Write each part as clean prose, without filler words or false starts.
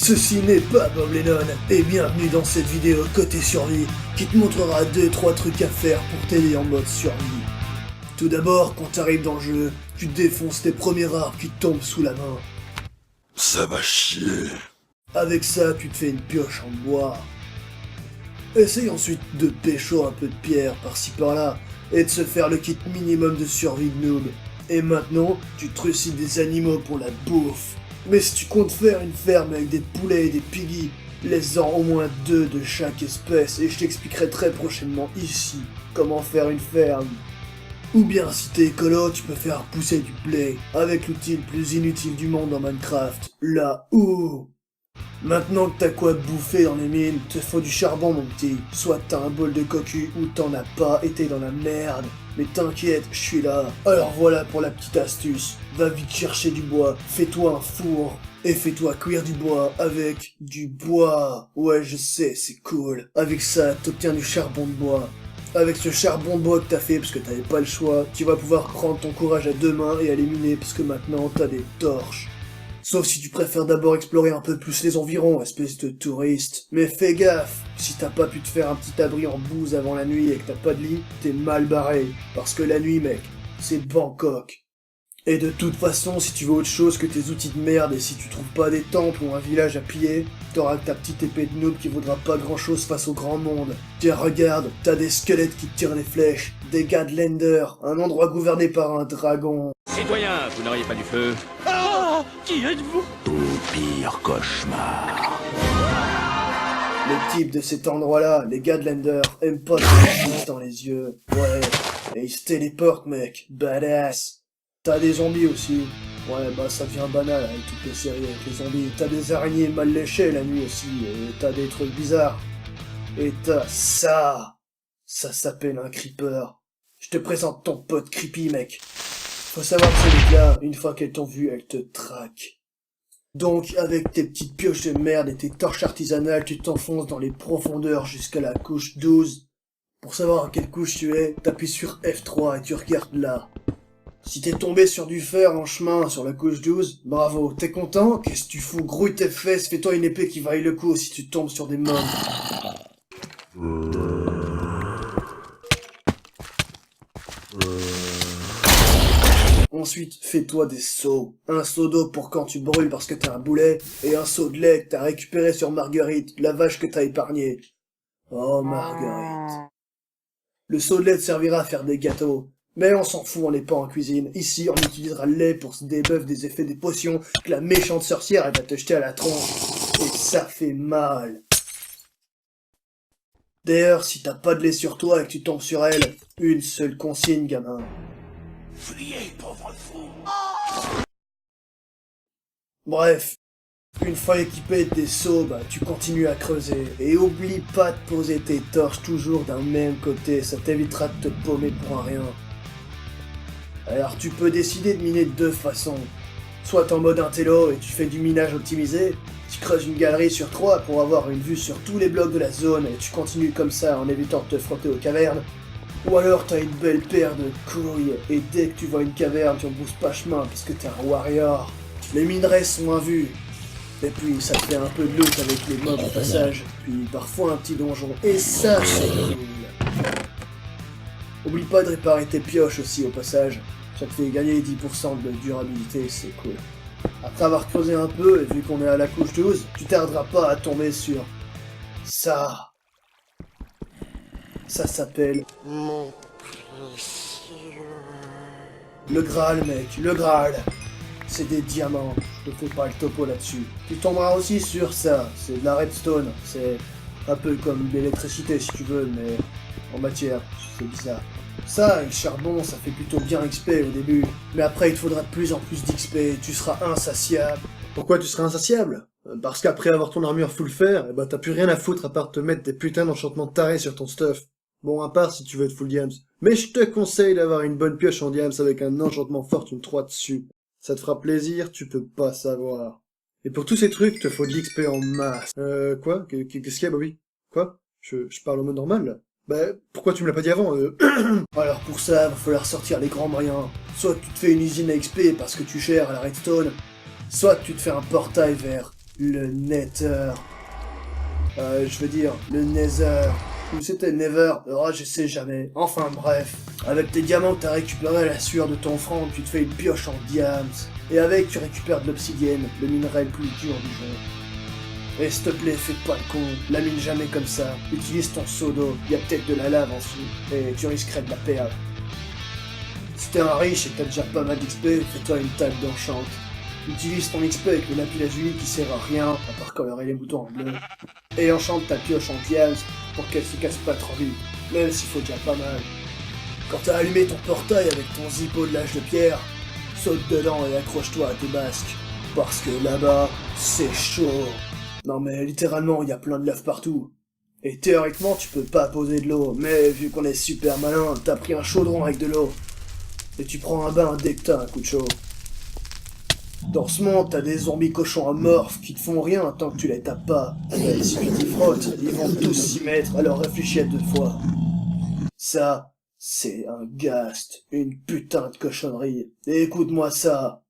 Ceci n'est pas Bob Lennon, et bienvenue dans cette vidéo côté survie qui te montrera 2-3 trucs à faire pour t'aider en mode survie. Tout d'abord, quand t'arrives dans le jeu, tu défonces tes premiers arbres qui te tombent sous la main. Ça va chier. Avec ça, tu te fais une pioche en bois. Essaye ensuite de pécho un peu de pierre par-ci par-là, et de se faire le kit minimum de survie de noob. Et maintenant, tu trucides des animaux pour la bouffe. Mais si tu comptes faire une ferme avec des poulets et des piggies, laisse-en au moins 2 de chaque espèce et je t'expliquerai très prochainement ici comment faire une ferme. Ou bien si t'es écolo, tu peux faire pousser du blé avec l'outil le plus inutile du monde en Minecraft, la houe. Maintenant que t'as quoi bouffer dans les mines, te faut du charbon mon petit. Soit t'as un bol de cocu ou t'en as pas et t'es dans la merde. Mais t'inquiète, je suis là. Alors voilà pour la petite astuce. Va vite chercher du bois, fais-toi un four. Et fais-toi cuire du bois avec du bois. Ouais, je sais, c'est cool. Avec ça, t'obtiens du charbon de bois. Avec ce charbon de bois que t'as fait parce que t'avais pas le choix, tu vas pouvoir prendre ton courage à 2 mains et aller miner parce que maintenant t'as des torches. Sauf si tu préfères d'abord explorer un peu plus les environs, espèce de touriste. Mais fais gaffe, si t'as pas pu te faire un petit abri en bouse avant la nuit et que t'as pas de lit, t'es mal barré. Parce que la nuit, mec, c'est Bangkok. Et de toute façon, si tu veux autre chose que tes outils de merde et si tu trouves pas des temples ou un village à piller, t'auras que ta petite épée de noob qui vaudra pas grand chose face au grand monde. Tiens, regarde, t'as des squelettes qui te tirent des flèches, des Gadlander, un endroit gouverné par un dragon. Citoyens, vous n'auriez pas du feu? Qui êtes-vous? Au pire cauchemar. Les types de cet endroit-là, les Gadlander, aiment pas se dans les yeux. Ouais, et ils se téléportent, mec. Badass. T'as des zombies aussi. Ouais, bah ça devient banal avec toutes les séries avec les zombies. T'as des araignées mal léchées la nuit aussi, et t'as des trucs bizarres. Et t'as ça. Ça s'appelle un creeper. Je te présente ton pote creepy, mec. Faut savoir que ces mecs-là, une fois qu'elles t'ont vu, elles te traquent. Donc, avec tes petites pioches de merde et tes torches artisanales, tu t'enfonces dans les profondeurs jusqu'à la couche 12. Pour savoir à quelle couche tu es, t'appuies sur F3 et tu regardes là. Si t'es tombé sur du fer en chemin sur la couche 12, bravo, t'es content? Qu'est-ce que tu fous? Grouille tes fesses, fais-toi une épée qui vaille le coup si tu tombes sur des mobs. Ensuite, fais-toi des seaux. Un seau d'eau pour quand tu brûles parce que t'as un boulet, et un seau de lait que t'as récupéré sur Marguerite, la vache que t'as épargnée. Oh, Marguerite. Le seau de lait te servira à faire des gâteaux. Mais on s'en fout, on n'est pas en cuisine. Ici, on utilisera le lait pour se débuffer des effets des potions que la méchante sorcière, elle va te jeter à la tronche. Et ça fait mal. D'ailleurs, si t'as pas de lait sur toi et que tu tombes sur elle, une seule consigne, gamin. Fuyez, pauvre fou. Bref, une fois équipé de tes seaux, bah, tu continues à creuser. Et oublie pas de poser tes torches toujours d'un même côté, ça t'évitera de te paumer pour un rien. Alors tu peux décider de miner de 2 façons. Soit en mode intello et tu fais du minage optimisé, tu creuses une galerie sur 3 pour avoir une vue sur tous les blocs de la zone et tu continues comme ça en évitant de te frotter aux cavernes. Ou alors t'as une belle paire de couilles et dès que tu vois une caverne tu en bousses pas chemin parce que t'es un warrior. Les minerais sont à vue. Et puis ça te fait un peu de loot avec les mobs au passage, puis parfois un petit donjon, et ça c'est cool. Oublie pas de réparer tes pioches aussi au passage, ça te fait gagner 10% de durabilité, c'est cool. Après avoir creusé un peu, et vu qu'on est à la couche 12, tu tarderas pas à tomber sur ça. Ça s'appelle Mon précieux. le Graal, mec, le Graal. C'est des diamants, je te fais pas le topo là-dessus. Tu tomberas aussi sur ça, c'est de la redstone, c'est un peu comme de l'électricité si tu veux, mais en matière, c'est bizarre. Ça, et le charbon, ça fait plutôt bien XP au début, mais après il te faudra de plus en plus d'XP, tu seras insatiable. Pourquoi tu seras insatiable? Parce qu'après avoir ton armure full fer, bah t'as plus rien à foutre à part te mettre des putains d'enchantements tarés sur ton stuff. Bon, à part si tu veux être full diams. Mais je te conseille d'avoir une bonne pioche en diams avec un enchantement fortune 3 dessus. Ça te fera plaisir, tu peux pas savoir. Et pour tous ces trucs, te faut de l'XP en masse. Quoi? Qu'est-ce qu'il y a, Bobby? Quoi? Je parle au mode normal, là? Bah, pourquoi tu me l'as pas dit avant, Alors pour ça, va falloir sortir les grands moyens. Soit tu te fais une usine à XP parce que tu gères à la redstone, soit tu te fais un portail vers le Nether. Je veux dire, le Nether. Ou c'était Never, oh, je sais jamais. Enfin bref. Avec tes diamants que t'as récupéré à la sueur de ton front, tu te fais une pioche en diams. Et avec, tu récupères de l'obsidienne, le minerai le plus dur du jeu. Et s'il te plaît, fais pas le con, la mine jamais comme ça. Utilise ton seau d'eau, y a peut-être de la lave en dessous, et tu risquerais de la perdre. Si t'es un riche et que t'as déjà pas mal d'XP, fais-toi une table d'enchant. Utilise ton XP avec le lapis lazuli qui sert à rien, à part colorer les boutons en bleu. Et enchante ta pioche en diams pour qu'elle se casse pas trop vite, même s'il faut déjà pas mal. Quand t'as allumé ton portail avec ton zippo de l'âge de pierre, saute dedans et accroche-toi à tes basques. Parce que là-bas, c'est chaud. Non mais littéralement, il y a plein de lave partout. Et théoriquement, tu peux pas poser de l'eau, mais vu qu'on est super malin, t'as pris un chaudron avec de l'eau. Et tu prends un bain dès que t'as un coup de chaud. Dans ce monde, t'as des zombies cochons amorphes qui te font rien tant que tu les tapes pas. Mais si tu t'y frottes, ils vont tous s'y mettre, alors réfléchis à 2 fois. Ça, c'est un ghast, une putain de cochonnerie. Et écoute-moi ça.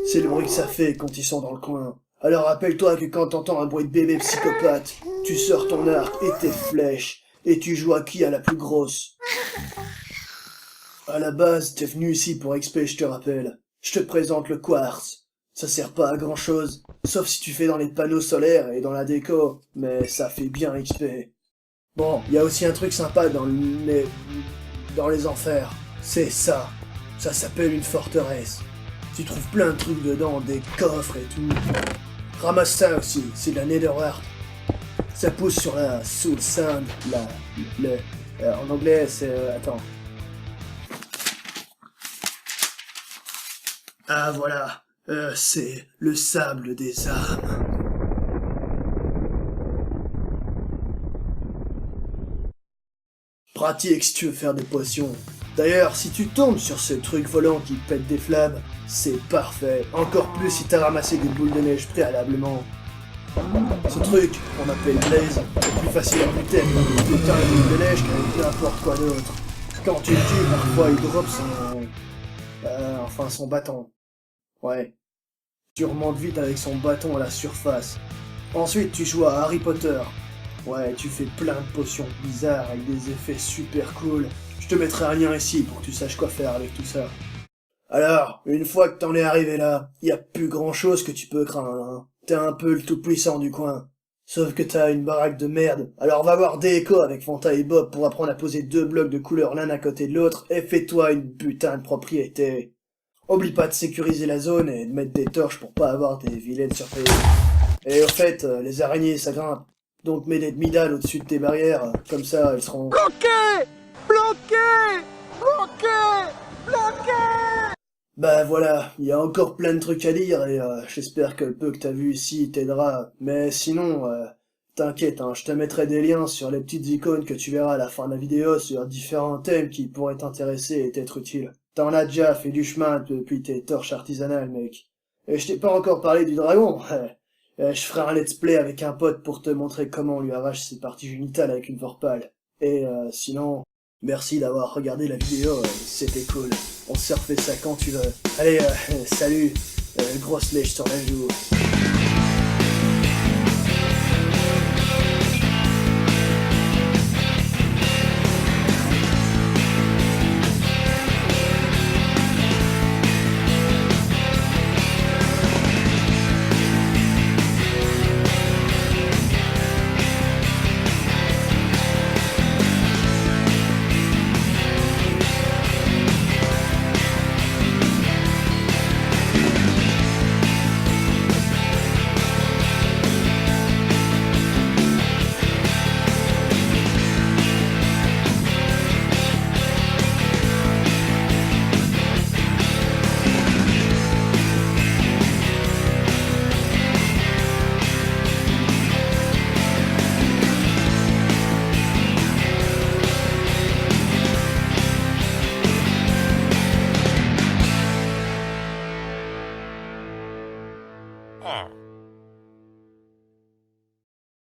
C'est le bruit que ça fait quand ils sont dans le coin. Alors rappelle-toi que quand t'entends un bruit de bébé psychopathe, tu sors ton arc et tes flèches, et tu joues à qui a la plus grosse. À la base, t'es venu ici pour XP, je te rappelle. Je te présente le quartz. Ça sert pas à grand chose, sauf si tu fais dans les panneaux solaires et dans la déco, mais ça fait bien XP. Bon, y a aussi un truc sympa dans les enfers. C'est ça. Ça s'appelle une forteresse. Tu trouves plein de trucs dedans, des coffres et tout. Ramasse ça aussi, c'est de la netherwart. Ça pousse sur la soul sand, en anglais c'est... attends. Ah voilà, c'est le sable des âmes. Pratique si tu veux faire des potions. D'ailleurs, si tu tombes sur ce truc volant qui pète des flammes, c'est parfait. Encore plus si t'as ramassé des boules de neige préalablement. Ce truc, qu'on appelle Blaze, c'est plus facile à buter avec une putain de boule de neige qu'avec n'importe quoi d'autre. Quand tu le tues, parfois il drop son bâton. Ouais. Tu remontes vite avec son bâton à la surface. Ensuite, tu joues à Harry Potter. Ouais, tu fais plein de potions bizarres avec des effets super cool. Je te mettrai un lien ici pour que tu saches quoi faire avec tout ça. Alors, une fois que t'en es arrivé là, y a plus grand chose que tu peux craindre, hein. T'es un peu le tout-puissant du coin. Sauf que t'as une baraque de merde. Alors va voir Déco avec Fanta et Bob pour apprendre à poser 2 blocs de couleur l'un à côté de l'autre et fais-toi une putain de propriété. Oublie pas de sécuriser la zone et de mettre des torches pour pas avoir des vilaines surprises. Et au fait, les araignées ça grimpe. Donc mets des demi-dalles au-dessus de tes barrières, comme ça elles seront... Bloqué! Bloqué! Bloqué! Bloqué! Bah voilà, il y a encore plein de trucs à dire et j'espère que le peu que t'as vu ici t'aidera. Mais sinon, t'inquiète, hein, je te mettrai des liens sur les petites icônes que tu verras à la fin de la vidéo sur différents thèmes qui pourraient t'intéresser et t'être utiles. T'en as déjà fait du chemin depuis tes torches artisanales, mec. Et je t'ai pas encore parlé du dragon. Je ferai un let's play avec un pote pour te montrer comment on lui arrache ses parties génitales avec une vorpale. Et sinon, merci d'avoir regardé la vidéo, c'était cool. On se refait ça quand tu veux. Allez, salut, grosse lèche sur la joue.